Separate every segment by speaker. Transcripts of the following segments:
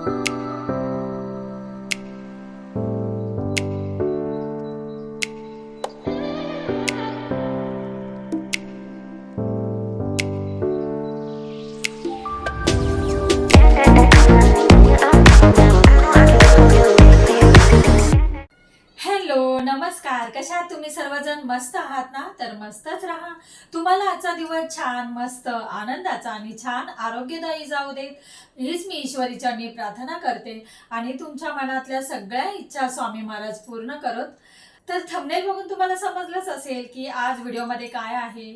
Speaker 1: Hello, नमस्कार. कशा आहात तुम्ही सर्वजण? मस्त आहात ना? तर मस्तच राहा. तुम्हाला आजचा दिवस छान, मस्त, आनंदाचा आणि छान आरोग्यदायी जाऊ देत, हीच मी ईश्वरीचरणी प्रार्थना करते आणि तुमच्या मनातल्या सगळ्या इच्छा स्वामी महाराज पूर्ण करत. तर थंबनेल बघून तुम्हाला समजलंच असेल की आज व्हिडिओमध्ये काय आहे.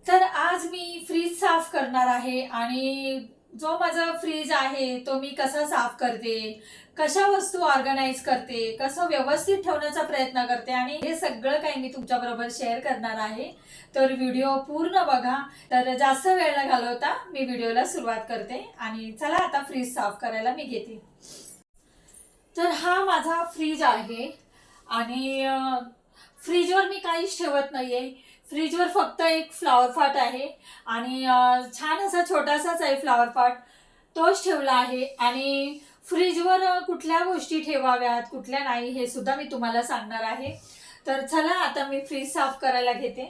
Speaker 1: तर आज मी फ्रीज साफ करणार आहे आणि जो माझा फ्रीज आहे तो मी कसा साफ करते, कशा वस्तू ऑर्गनाइज करते, कसं व्यवस्थित ठेवण्याचा प्रयत्न करते आणि हे सगळं काही मी तुमच्याबरोबर शेअर करणार आहे. तर व्हिडिओ पूर्ण बघा. तर जास्त वेळ न घालवता मी व्हिडिओला सुरुवात करते आणि चला आता फ्रीज साफ करायला मी घेते. तर हा माझा फ्रीज आहे आणि फ्रीजवर मी काहीच ठेवत नाहीये. फ्रीजवर फक्त एक फ्लॉवर पॉट आहे आणि छान असा छोटासाच आहे फ्लॉवर पॉट, तोच ठेवला आहे. आणि फ्रीजवर कुठल्या गोष्टी ठेवाव्यात, कुठल्या नाही, हे सुद्धा मी तुम्हाला सांगणार आहे. तर चला आता मी फ्रीज साफ करायला घेते.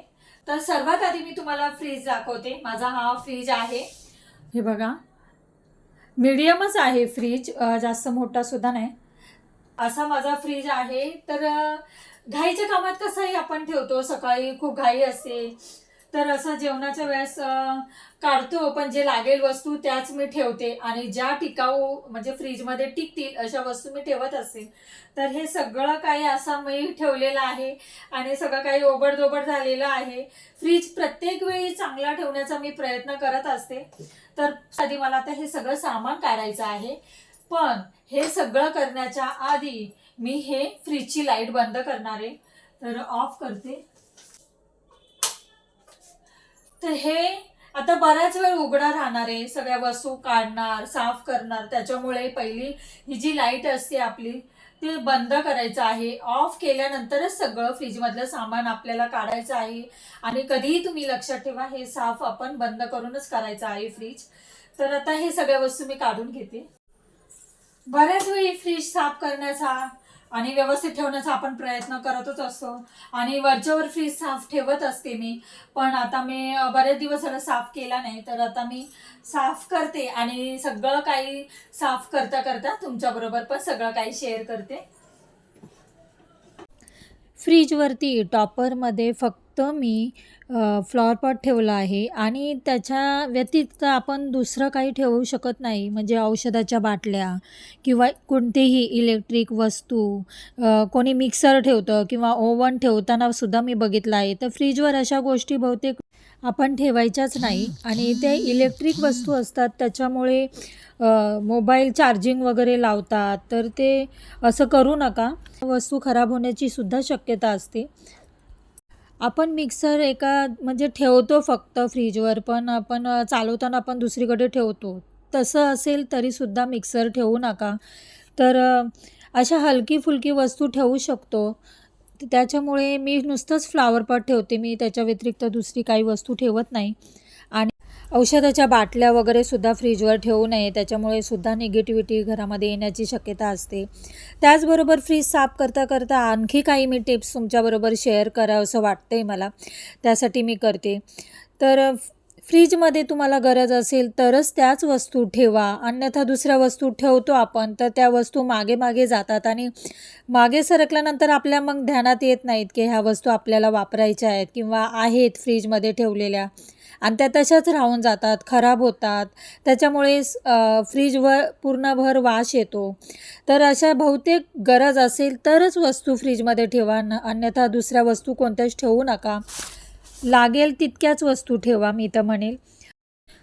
Speaker 1: तर सर्वात आधी मी तुम्हाला फ्रीज दाखवते. माझा हा फ्रीज आहे, हे बघा. मीडियमच आहे फ्रीज, जास्त मोठा सुद्धा नाही. असा माझा फ्रीज आहे. तर घाईच्या कामात कसंही आपण ठेवतो, सकाळी खूप घाई असते तर असं जेवणाच्या वेळेस काढतो, पण जे लागेल वस्तू त्याच मी ठेवते आणि ज्या टिकाऊ म्हणजे फ्रीजमध्ये टिकतील अशा वस्तू मी ठेवत असते. तर हे सगळं काही असं मी ठेवलेलं आहे आणि सगळं काही ओबडधोबड झालेलं आहे. फ्रीज प्रत्येक वेळी चांगला ठेवण्याचा मी प्रयत्न करत असते. तर आधी मला आता हे सगळं सामान काढायचं आहे, पण हे सगळं करण्याच्या आधी मी हे फ्रीजची लाईट बंद करणार आहे. तर ऑफ करते. तर हे आता बराच वेळ उघडा राहणार आहे, सगळ्या वस्तू काढणार, साफ करणार. त्याच्यामुळे पहिली ही जी लाईट असते आपली ती बंद करायचं आहे. ऑफ केल्यानंतरच सगळं फ्रीजमधलं सामान आपल्याला काढायचं आहे. आणि कधीही तुम्ही लक्षात ठेवा, हे साफ आपण बंद करूनच करायचं आहे फ्रीज. तर आता हे सगळ्या वस्तू मी काढून घेते. बऱ्याच वेळी फ्रीज साफ करण्याचा आणि व्यवस्थित ठेवण्याचा आपण प्रयत्न करतच असतो आणि वरच्यावर फ्रीज साफ ठेवत असते मी. पण आता मी बरेच दिवस झालं साफ केला नाही, तर आता मी साफ करते आणि सगळं काही साफ करता करता तुमच्याबरोबर पण सगळं काही शेअर करते. फ्रीजवरती टॉपरमध्ये फक्त मी फ्लॉवर पॉट ठेवला आहे आणि त्याच्या व्यतिरिक्त आपण दुसरं काही ठेवू शकत नाही. म्हणजे औषधाच्या बाटल्या किंवा कोणतेही इलेक्ट्रिक वस्तू, कोणी मिक्सर ठेवतं किंवा ओव्हन ठेवताना सुद्धा मी बघितलं आहे. तर फ्रीजवर अशा गोष्टी बहुतेक आपण ठेवायच्याच नाही. आणि ते इलेक्ट्रिक वस्तू असतात, त्याच्यामुळे मोबाईल चार्जिंग वगैरे लावतात, तर ते असं करू नका. वस्तू खराब होण्याची सुद्धा शक्यता असते. आपण मिक्सर एका म्हणजे ठेवतो फक्त फ्रीजवर, पण आपण चालवताना आपण दुसरीकडे ठेवतो. तसं असेल तरीसुद्धा मिक्सर ठेवू नका. तर अशा हलकी-फुलकी वस्तू ठेवू शकतो. त्याच्यामुळे मी नुसतंच फ्लॉवर पॉट ठेवते. मी त्याच्या व्यतिरिक्त दुसरी काही वस्तू ठेवत नाही. आणि औषधाच्या बाटल्या वगैरे सुद्धा फ्रीजवर ठेवू नये, त्याच्यामुळे सुद्धा निगेटिव्हिटी घरामध्ये येण्याची शक्यता असते. त्याचबरोबर फ्रीज साफ करता करता आणखी काही मी टिप्स तुमच्याबरोबर शेअर करावंसं वाटतंय मला, त्यासाठी मी करते. तर फ्रीजमध्ये तुम्हाला गरज असेल तरच त्याच वस्तू ठेवा, अन्यथा दुसऱ्या वस्तू ठेवतो आपण तर त्या वस्तू मागे मागे जातात आणि मागे सरकल्यानंतर आपल्या मग ध्यानात येत नाहीत की ह्या वस्तू आपल्याला वापरायच्या आहेत किंवा आहेत फ्रीजमध्ये ठेवलेल्या, आणि त्या तशाच राहून जातात, खराब होतात. त्याच्यामुळे फ्रीजवर पूर्णभर वास येतो. तर अशा बहुतेक गरज असेल तरच वस्तू फ्रीजमध्ये ठेवा, अन्यथा दुसऱ्या वस्तू कोणत्याच ठेवू नका. लागेल तितक्याच वस्तू ठेवा मी तर म्हणेल.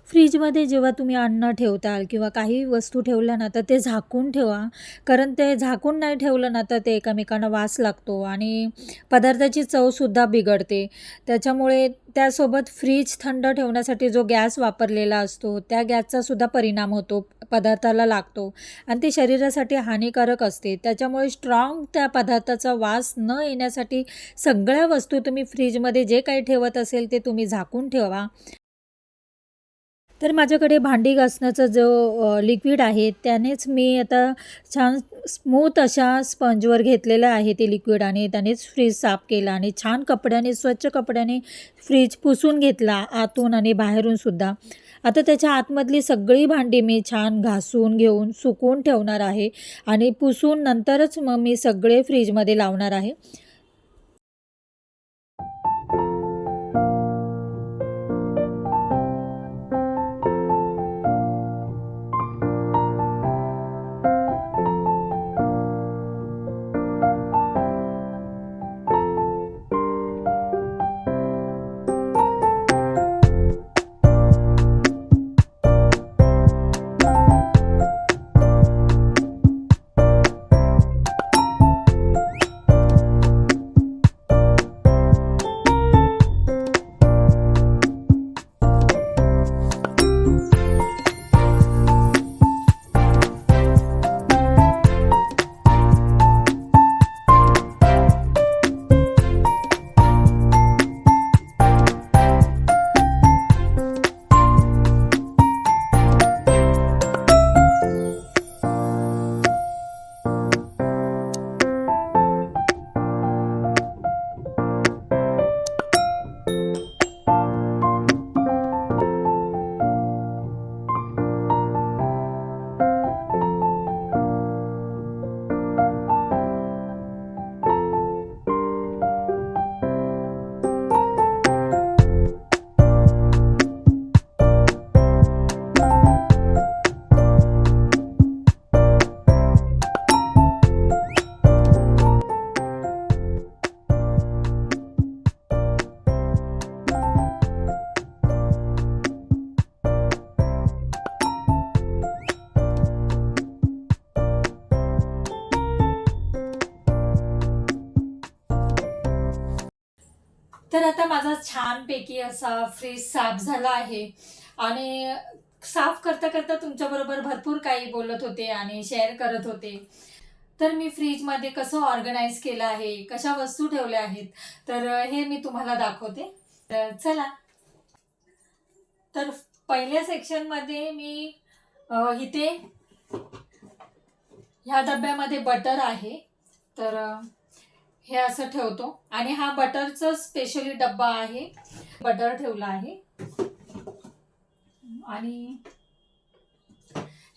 Speaker 1: फ्रीजमध्ये जेव्हा तुम्ही अन्न ठेवताल किंवा काही वस्तू ठेवल्या ना, तर ते झाकून ठेवा. कारण ते झाकून नाही ठेवलं ना, तर ते एकमेकांना वास लागतो आणि पदार्थाची चवसुद्धा बिघडते. त्याच्यामुळे त्यासोबत फ्रीज थंड ठेवण्यासाठी जो गॅस वापरलेला असतो, त्या गॅसचासुद्धा परिणाम होतो, पदार्थाला लागतो आणि ते शरीरासाठी हानिकारक असते. त्याच्यामुळे स्ट्रॉंग त्या पदार्थाचा वास न येण्यासाठी सगळ्या वस्तू तुम्ही फ्रीजमध्ये जे काही ठेवत असेल ते तुम्ही झाकून ठेवा. तर माझ्याकडे भांडी घासण्याचा जो लिक्विड आहे त्यानेच मी आता छान स्मूथ अशा स्पंजवर घेतलेलं आहे ते लिक्विड आणि त्यानेच फ्रीज साफ केला आणि छान कपड्याने स्वच्छ कपड्याने फ्रीज पुसून घेतला आतून आणि बाहेरूनसुद्धा. आता त्याच्या आतमधली सगळी भांडी मी छान घासून घेऊन सुकवून ठेवणार आहे आणि पुसून नंतरच मग मी सगळे फ्रीजमध्ये लावणार आहे. तर आता माझा छानपैकी असा फ्रीज साफ झाला आहे आणि साफ करता करता तुमच्याबरोबर भरपूर काही बोलत होते आणि शेअर करत होते. तर मी फ्रीजमध्ये कसं ऑर्गनाईज केलं आहे, कशा वस्तू ठेवल्या आहेत, तर हे मी तुम्हाला दाखवते. तर चला. तर पहिल्या सेक्शनमध्ये मी इथे ह्या डब्यामध्ये बटर आहे. तर हे असं ठेवतो आणि हा बटरचा स्पेशली डब्बा आहे. बटर ठेवला आहे आणि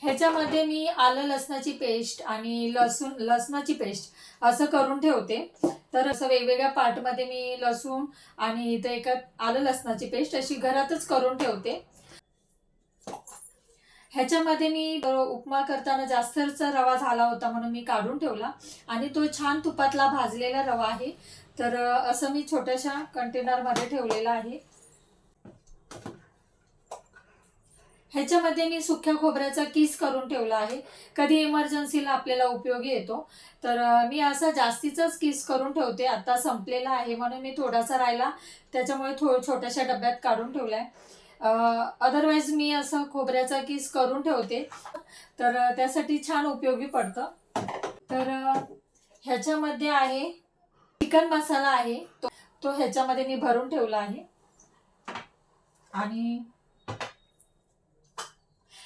Speaker 1: ह्याच्यामध्ये मी आलं लसणाची पेस्ट आणि लसणाची पेस्ट असं करून ठेवते. तर असं वेगवेगळ्या पार्टमध्ये मी लसूण आणि इथे एका आलं लसणाची पेस्ट अशी घरातच करून ठेवते. ह्याच्यामध्ये मी उपमा करताना जास्तचा रवा झाला होता म्हणून मी काढून ठेवला आणि तो छान तुपातला भाजलेला रवा आहे. तर असं मी छोट्याशा कंटेनरमध्ये ठेवलेला आहे. ह्याच्यामध्ये मी सुक्या खोबऱ्याचा किस करून ठेवला आहे. कधी इमर्जन्सीला आपल्याला उपयोगी येतो. तर मी असा जास्तीचाच किस करून ठेवते. आता संपलेला आहे म्हणून मी थोडासा राहिला त्याच्यामुळे छोट्याशा डब्यात काढून ठेवला आहे. अदरवाईज मी असं खोबऱ्याचा किस करून ठेवते तर त्यासाठी छान उपयोगी पडतं. तर ह्याच्यामध्ये आहे चिकन मसाला आहे तो ह्याच्यामध्ये मी भरून ठेवला आहे आणि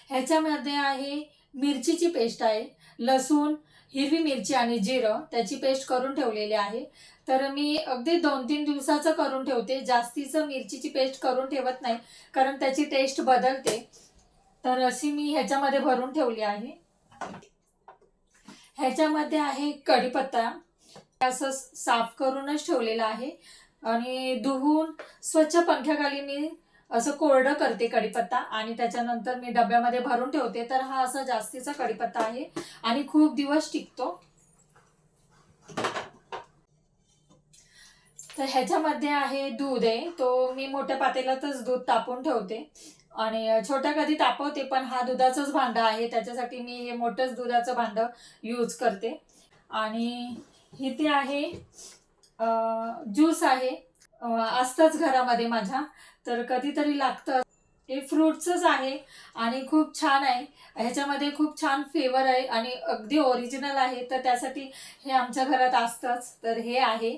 Speaker 1: ह्याच्यामध्ये आहे मिरचीची पेस्ट आहे, लसूण, हिरवी मिरची आणि जिरं त्याची पेस्ट करून ठेवलेली आहे. तर मी अगदी 2-3 दिवसाचं करून ठेवते. जास्तीचं मिरचीची पेस्ट करून ठेवत नाही कारण त्याची टेस्ट बदलते. तर अशी मी ह्याच्यामध्ये भरून ठेवली आहे. ह्याच्यामध्ये आहे कढीपत्ता असं साफ करूनच ठेवलेला आहे आणि धुवून स्वच्छ पंख्याखाली मी असं कोरडं करते कढीपत्ता आणि त्याच्यानंतर मी डब्यामध्ये भरून ठेवते. तर हा असा जास्तीचा कढीपत्ता आहे आणि खूप दिवस टिकतो. तर ह्याच्यामध्ये आहे दूध आहे तो मी मोठ्या पातेल्यातच दूध तापवून ठेवते आणि छोट्या कधी तापवते पण हा दुधाचंच भांडं आहे त्याच्यासाठी मी हे मोठंच दुधाचं भांडं यूज करते. आणि इथे आहे ज्यूस आहे असतंच घरामध्ये माझ्या. तर कधीतरी लागतं. हे फ्रूट्सच आहे आणि खूप छान आहे. ह्याच्यामध्ये खूप छान फ्लेवर आहे आणि अगदी ओरिजिनल आहे तर त्यासाठी हे आमच्या घरात असतंच. तर हे आहे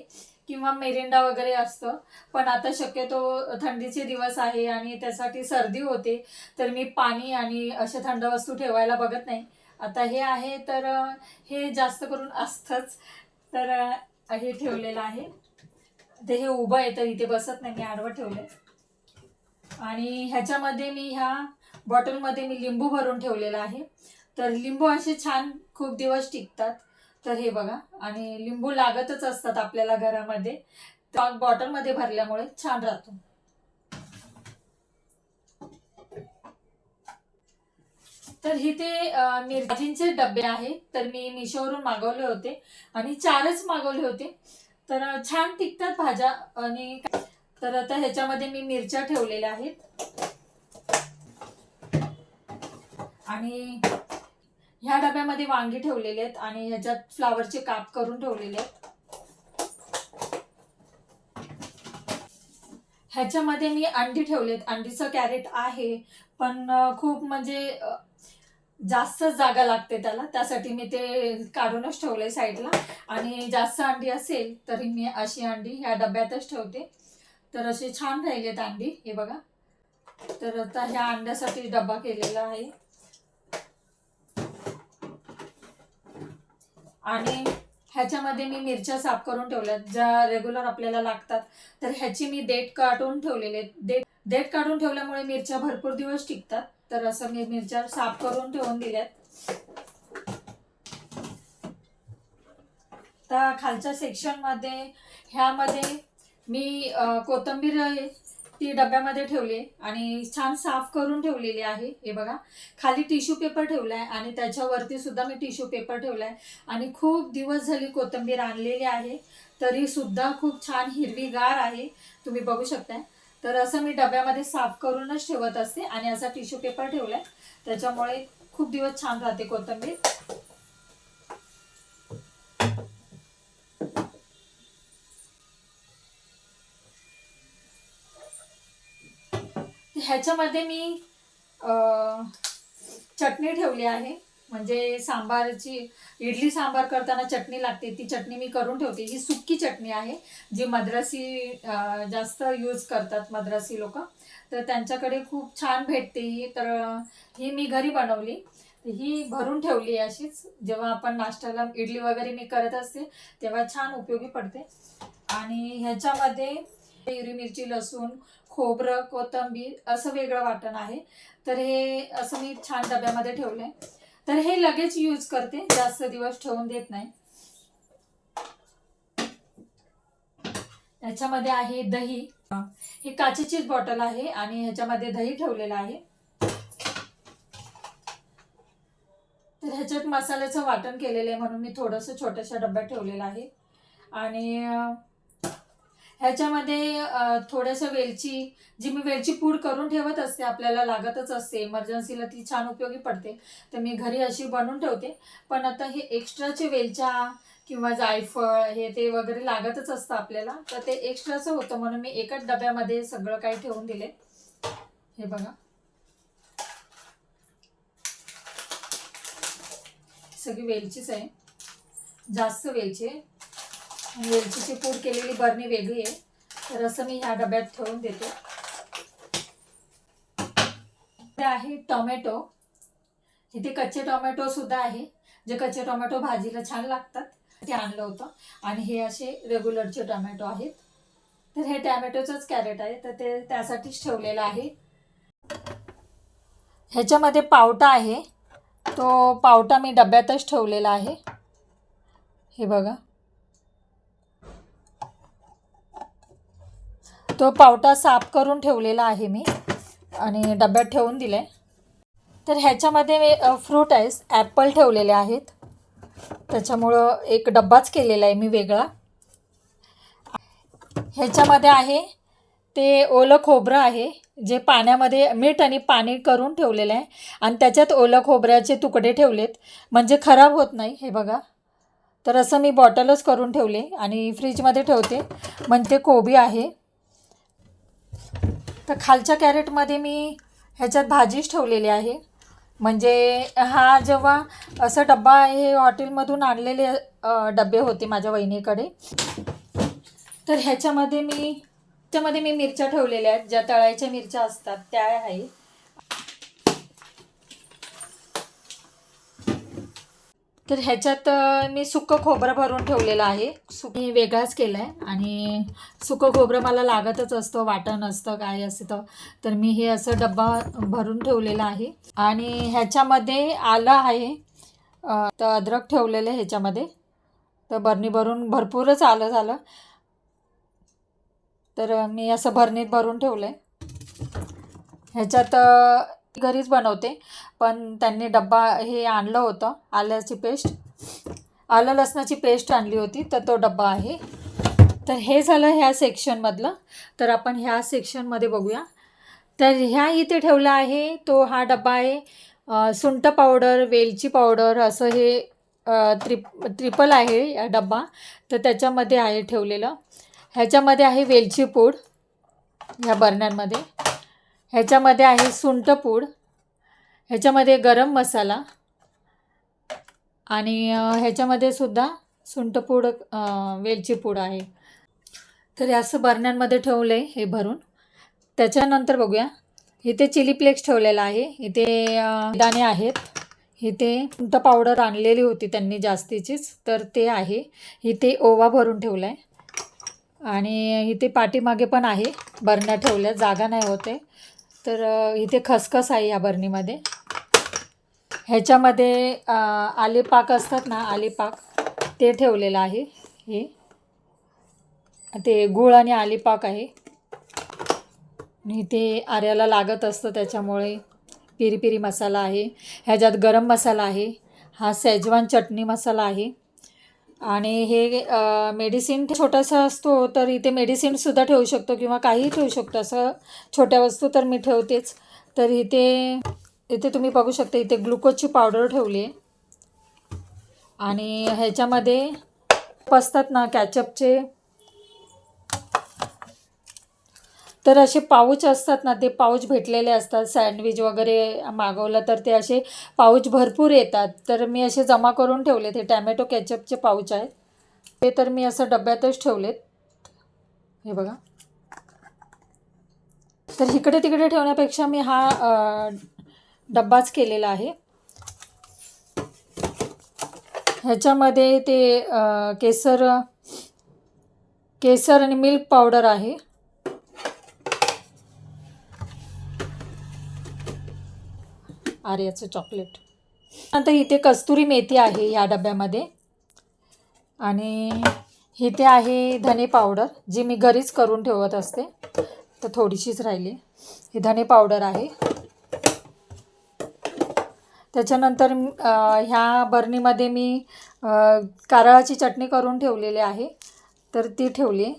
Speaker 1: किंवा मेरिंडा वगैरे असतं. पण आता शक्यतो थंडीचे दिवस आहे आणि त्यासाठी सर्दी होते, तर मी पाणी आणि अशा थंड वस्तू ठेवायला बघत नाही. आता हे आहे तर हे जास्त करून असतंच. तर हे ठेवलेलं आहे. ते हे उभं आहे तर इथे बसत नाही, मी आडवं ठेवलंय. आणि ह्याच्यामध्ये मी ह्या बॉटलमध्ये मी लिंबू भरून ठेवलेला आहे. तर लिंबू असे छान खूप दिवस टिकतात. तर हे बघा, आणि लिंबू लागतच असतात आपल्याला घरामध्ये. तर बॉटलमध्ये भरल्यामुळे छान राहतो. तर हे ते मिरचींचे डबे आहेत. तर मी मिशोवरून मागवले होते आणि 4च मागवले होते. तर छान टिकतात भाज्या. आणि तर आता ह्याच्यामध्ये मी मिरच्या ठेवलेल्या आहेत आणि ह्या डब्यामध्ये वांगी ठेवलेले आहेत आणि ह्याच्यात फ्लावरचे काप करून ठेवलेले आहेत. ह्याच्यामध्ये मी अंडी ठेवलेत. अंडीचं कॅरेट आहे, पण खूप म्हणजे जास्त जागा लागते त्याला, त्यासाठी मी ते काढूनच ठेवलंय साईडला. आणि जास्त अंडी असेल तरी मी अशी अंडी ह्या डब्यातच ठेवते. तर असे छान राहिलेत अंडी, हे बघा. तर आता ह्या अंड्यासाठी डब्बा केलेला आहे. आणि ह्याच्यामध्ये मी मिरच्या साफ करून ठेवल्यात, ज्या रेग्युलर आपल्याला लागतात. तर ह्याची मी देठ काढून ठेवलेले. देठ काढून ठेवल्यामुळे मिरच्या भरपूर दिवस टिकतात. तर असं मी मिरच्या साफ करून ठेवून दिल्यात. तर खालच्या सेक्शनमध्ये ह्यामध्ये मी कोथिंबीर ती डब्यामध्ये ठेवली आणि छान साफ करून ठेवलेली आहे. हे बघा, खाली टिश्यू पेपर ठेवलाय आणि त्याच्यावरती सुद्धा मी टिश्यू पेपर ठेवलाय. आणि खूप दिवस झाली कोथिंबीर आणलेली आहे, तरी सुद्धा खूप छान हिरवीगार आहे, तुम्ही बघू शकताय. तर असं मी डब्यामध्ये साफ करूनच ठेवत असते आणि असा टिश्यू पेपर ठेवलाय, त्याच्यामुळे खूप दिवस छान राहते कोथिंबीर. ह्याच्यामध्ये मी चटणी ठेवली आहे. म्हणजे सांबारची, इडली सांबार करताना चटणी लागते, ती चटणी मी करून ठेवते. ही सुक्की चटणी आहे, जी मद्रासी जास्त यूज करतात, मद्रासी लोक. तर त्यांच्याकडे खूप छान भेटते ही. तर ही मी घरी बनवली. ही भरून ठेवली अशीच. जेव्हा आपण नाश्त्याला इडली वगैरे मी करत असते तेव्हा छान उपयोगी पडते. आणि ह्याच्यामध्ये हिरवी मिरची, लसूण, खोबरं, कोथिंबीर असं वेगळं वाटण आहे. तर हे असं मी छान डब्यामध्ये ठेवलंय. तर हे लगेच यूज करते, जास्त दिवस ठेवून देत नाही. ह्याच्यामध्ये आहे दही. ही काचेचीच बॉटल आहे आणि ह्याच्यामध्ये दही ठेवलेलं आहे. तर ह्याच्यात मसाल्याचं वाटण केलेलं आहे, म्हणून मी थोडंसं छोट्याशा डब्यात ठेवलेलं आहे. आणि ह्याच्यामध्ये थोडंसं वेलची, जी मी वेलची पूड करून ठेवत असते, आपल्याला लागतच असते इमर्जन्सीला, ती छान उपयोगी पडते. तर मी घरी अशी बनवून ठेवते. पण आता हे एक्स्ट्राचे वेलच्या किंवा जायफळ हे ते वगैरे लागतच असतं आपल्याला, तर ते एक्स्ट्राचं होतं, म्हणून मी एकाच डब्यामध्ये सगळं काही ठेवून दिले. हे बघा, सगळी वेलचीच आहे, जास्त वेलची आहे. वेलचीची पूड केलेली बरणी वेगळी आहे. तर असं मी ह्या डब्यात ठेवून देते. ते आहे टोमॅटो. इथे कच्चे टोमॅटो सुद्धा आहे, जे कच्चे टोमॅटो भाजीला छान लागतात, ते आणलं होतं. आणि हे असे रेग्युलरचे टोमॅटो आहेत. तर हे टोमॅटोचंच कॅरेट आहे, तर ते त्यासाठीच ठेवलेलं आहे. ह्याच्यामध्ये पावटा आहे, तो पावटा मी डब्यातच ठेवलेला आहे. हे बघा, तो पावटा साफ करून ठेवलेला आहे मी आणि डब्यात ठेवून दिलाय. तर ह्याच्यामध्ये फ्रूट आहे, ॲपल ठेवलेले आहेत, त्याच्यामुळं एक डब्बाच केलेला आहे मी वेगळा. ह्याच्यामध्ये आहे ते ओलं खोबरं आहे, जे पाण्यामध्ये मीठ आणि पाणी करून ठेवलेलं आहे आणि त्याच्यात ओलं खोबऱ्याचे तुकडे ठेवलेत, म्हणजे खराब होत नाही. हे बघा, तर असं मी बॉटलच करून ठेवले आणि फ्रीजमध्ये ठेवते. म्हणजे कोबी आहे. तर खालच्या कॅरेटमध्ये मी ह्याच्यात भाजीच ठेवलेली आहे. म्हणजे हा जेव्हा असं डब्बा, हे हॉटेलमधून आणलेले डबे होते माझ्या वहिनीकडे. तर ह्याच्यामध्ये मी मिरच्या ठेवलेल्या आहेत, ज्या तळायच्या मिरच्या असतात त्या आहे. तर ह्याच्यात मी सुकं खोबरं भरून ठेवलेलं आहे. मी वेगळाच केला आहे आणि सुकं खोबरं मला लागतच असतं, वाटण असतं काय असतं, तर मी हे असं डब्बा भरून ठेवलेला आहे. आणि ह्याच्यामध्ये आलं आहे, तर अद्रक ठेवलेलं आहे ह्याच्यामध्ये. तर बरणी भरून भरपूरच आलं झालं, तर मी असं भरणीत भरून ठेवलं आहे. ह्याच्यात घरीच बनवते, पण त्यांनी डब्बा हे आणलं होतं, आलं लसणाची पेस्ट आणली होती, तर तो डब्बा आहे. तर हे झालं ह्या सेक्शनमधलं. तर आपण ह्या सेक्शनमध्ये बघूया. तर ह्या इथे ठेवला आहे तो हा डब्बा आहे. सुंठ पावडर, वेलची पावडर असं हे ट्रिपल आहे या डब्बा. तर त्याच्यामध्ये आहे ठेवलेलं. ह्याच्यामध्ये आहे वेलची पूड ह्या बर्नरमध्ये. ह्याच्यामध्ये आहे सुंठ पूड. ह्याच्यामध्ये गरम मसाला आणि ह्याच्यामध्ये सुद्धा सुंठ पूड, वेलची पूड आहे. तर हे असं बर्नरमध्ये ठेवलं आहे हे भरून. त्याच्यानंतर बघूया, इथे चिली फ्लेक्स ठेवलेला आहे, इथे दाणे आहेत, इथे सुंठ पावडर आणलेली होती त्यांनी जास्तीचीच, तर ते आहे. इथे ओवा भरून ठेवला आहे आणि इथे पाठीमागे पण आहे बरण्या ठेवल्या, जागा नाही होते. तर इथे खसखस आहे या बरणीमध्ये. ह्याच्यामध्ये आलेपाक असतात ना, आलेपाक ते ठेवलेलं आहे. हे ते गूळ आणि आलेपाक आहे आणि ते आऱ्याला लागत असतं, त्याच्यामुळे पिरी पिरी मसाला आहे. ह्याच्यात गरम मसाला आहे, हा शेजवान चटणी मसाला आहे. आणि हे मेडिसिन छोटासा असतो, तर इथे मेडिसिनसुद्धा ठेवू शकतो किंवा काहीही ठेवू शकतो, असं छोट्या वस्तू तर मी ठेवतेच. तर इथे तुम्ही बघू शकता, इथे ग्लुकोजची पावडर ठेवली आहे. आणि ह्याच्यामध्ये असतात ना कॅचअपचे, तर असे पाऊच असतात ना, ते पाऊच भेटलेले असतात. सँडविच वगैरे मागवलं तर ते असे पाऊच भरपूर येतात, तर मी असे जमा करून ठेवले. ते टॅमॅटो केचपचे पाऊच आहेत, ते तर मी असं डब्यातच ठेवलेत, हे बघा. तर इकडे तिकडे ठेवण्यापेक्षा मी हा डब्बाच केलेला आहे. ह्याच्यामध्ये ते केसर आणि मिल्क पावडर आहे. आर्याचं चॉकलेट. आता इथे कस्तुरी मेथी आहे या डब्यामध्ये. आणि इथे आहे धने पावडर, जी मी घरीच करून ठेवत असते, तर थोडीशीच राहिली. ही धने पावडर आहे. त्याच्यानंतर ह्या बरणीमध्ये मी कारळाची चटणी करून ठेवलेली आहे, तर ती ठेवली.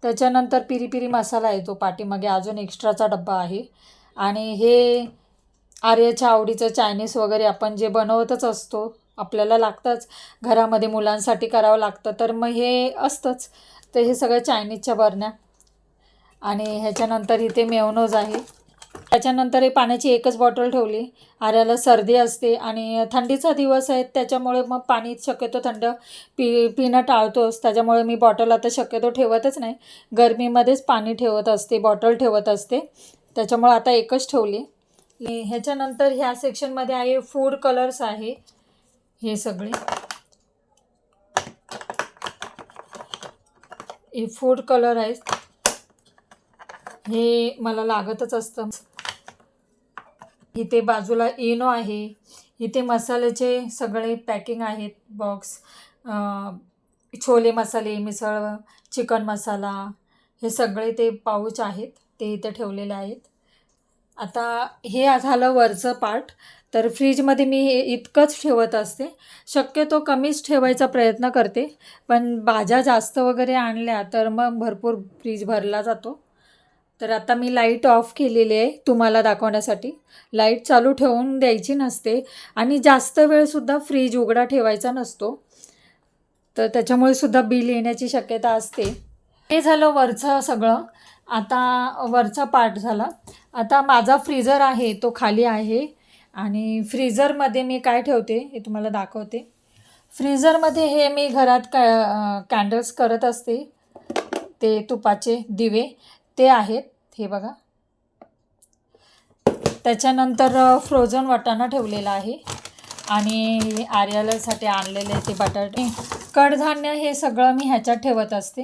Speaker 1: त्याच्यानंतर पिरी पिरी मसाला आहे, तो पाठीमागे अजून एक्स्ट्राचा डब्बा आहे. आणि हे आर्याच्या आवडीचं चायनीज वगैरे आपण जे बनवतच असतो, आपल्याला लागतंच घरामध्ये, मुलांसाठी करावं लागतं, तर मग हे असतंच. तर हे सगळं चायनीजच्या बरण्या. आणि ह्याच्यानंतर इथे मेयोनेज आहे. त्याच्यानंतर हे पाण्याची एकच बॉटल ठेवली. आर्याला सर्दी असते आणि थंडीचा दिवस आहे, त्याच्यामुळे मग पाणी शक्यतो थंड पिणं टाळतोच, त्याच्यामुळे मी बॉटल आता शक्यतो ठेवतच नाही. गरमीमध्येच पाणी ठेवत असते, बॉटल ठेवत असते, त्याच्यामुळे आता एकच ठेवली. ह्याच्यानंतर ह्या सेक्शनमध्ये आहे फूड कलर्स आहे. हे सगळे हे फूड कलर आहेत, हे मला लागतच असतं. इथे बाजूला इनो आहे. इथे मसाल्याचे सगळे पॅकिंग आहेत, बॉक्स. छोले मसाले, मिसळ, चिकन मसाला, हे सगळे ते पाऊच आहेत, ते इथे ठेवलेले आहेत. आता हे झालं वरचं पार्ट. तर फ्रीजमध्ये मी हे इतकंच ठेवत असते, शक्यतो कमीच ठेवायचा प्रयत्न करते. पण भाज्या जास्त वगैरे आणल्या तर मग भरपूर फ्रीज भरला जातो. तर आता मी लाईट ऑफ केलेली आहे तुम्हाला दाखवण्यासाठी. लाईट चालू ठेवून द्यायची नसते आणि जास्त वेळसुद्धा फ्रीज उघडा ठेवायचा नसतो, तर त्याच्यामुळे सुद्धा बिल येण्याची शक्यता असते. हे झालं वरचं सगळं. आता वरचा पार्ट झाला. आता माझा फ्रीझर आहे तो खाली आहे आणि फ्रीझरमध्ये मी काय ठेवते हे तुम्हाला दाखवते. फ्रीझरमध्ये हे मी घरात कॅन्डल्स करत असते, ते तुपाचे दिवे ते आहेत हे बघा. त्याच्यानंतर फ्रोझन वाटाणा ठेवलेला आहे आणि आर्यालासाठी आणलेले ते बटाटे. कडधान्य हे सगळं मी ह्याच्यात ठेवत असते.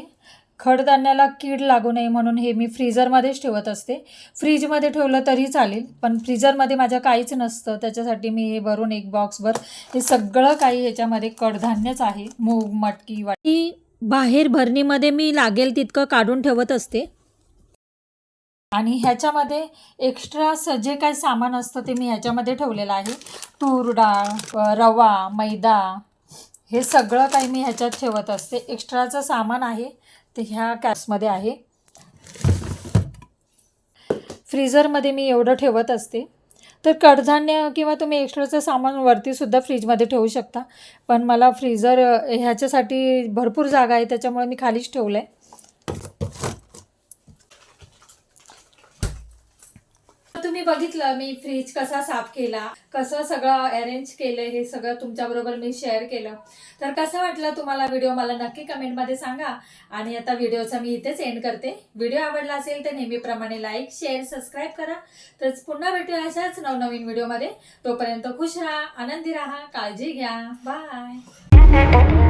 Speaker 1: कडधान्याला कीड लागू नये म्हणून हे मी फ्रीझरमध्येच ठेवत असते. फ्रीजमध्ये ठेवलं तरी चालेल, पण फ्रीझरमध्ये माझ्या काहीच नसतं, त्याच्यासाठी मी हे भरून एक बॉक्सभर हे सगळं काही ह्याच्यामध्ये कडधान्यच आहे. मूग, मटकी, वाटी बाहेर भरणीमध्ये मी लागेल तितकं काढून ठेवत असते. आणि ह्याच्यामध्ये एक्स्ट्रा जे काही सामान असतं ते मी ह्याच्यामध्ये ठेवलेलं आहे. तूर डाळ, रवा, मैदा हे सगळं काही मी ह्याच्यात ठेवत असते. एक्स्ट्राचं सामान आहे ते ह्या कॅप्समध्ये आहे. फ्रीझरमध्ये मी एवढं ठेवत असते. तर कडधान्य किंवा तुम्ही एक्स्ट्राचं सामान वरतीसुद्धा फ्रीजमध्ये ठेवू शकता, पण मला फ्रीझर ह्याच्यासाठी भरपूर जागा आहे त्याच्यामुळे मी खालीच ठेवलं आहे. तुम्ही बघितलं मी फ्रीज कसा साफ केला, कसं सगळं अरेंज केलं, हे सगळं तुमच्याबरोबर मी शेअर केलं. तर कसं वाटलं तुम्हाला व्हिडिओ मला नक्की कमेंटमध्ये सांगा. आणि आता व्हिडिओचा मी इथेच एंड करते. व्हिडिओ आवडला असेल तर नेहमीप्रमाणे लाईक, शेअर, सबस्क्राईब करा. तर पुन्हा भेटूया अशाच नवनवीन व्हिडिओमध्ये. तोपर्यंत खुश राहा, आनंदी राहा, काळजी घ्या. बाय.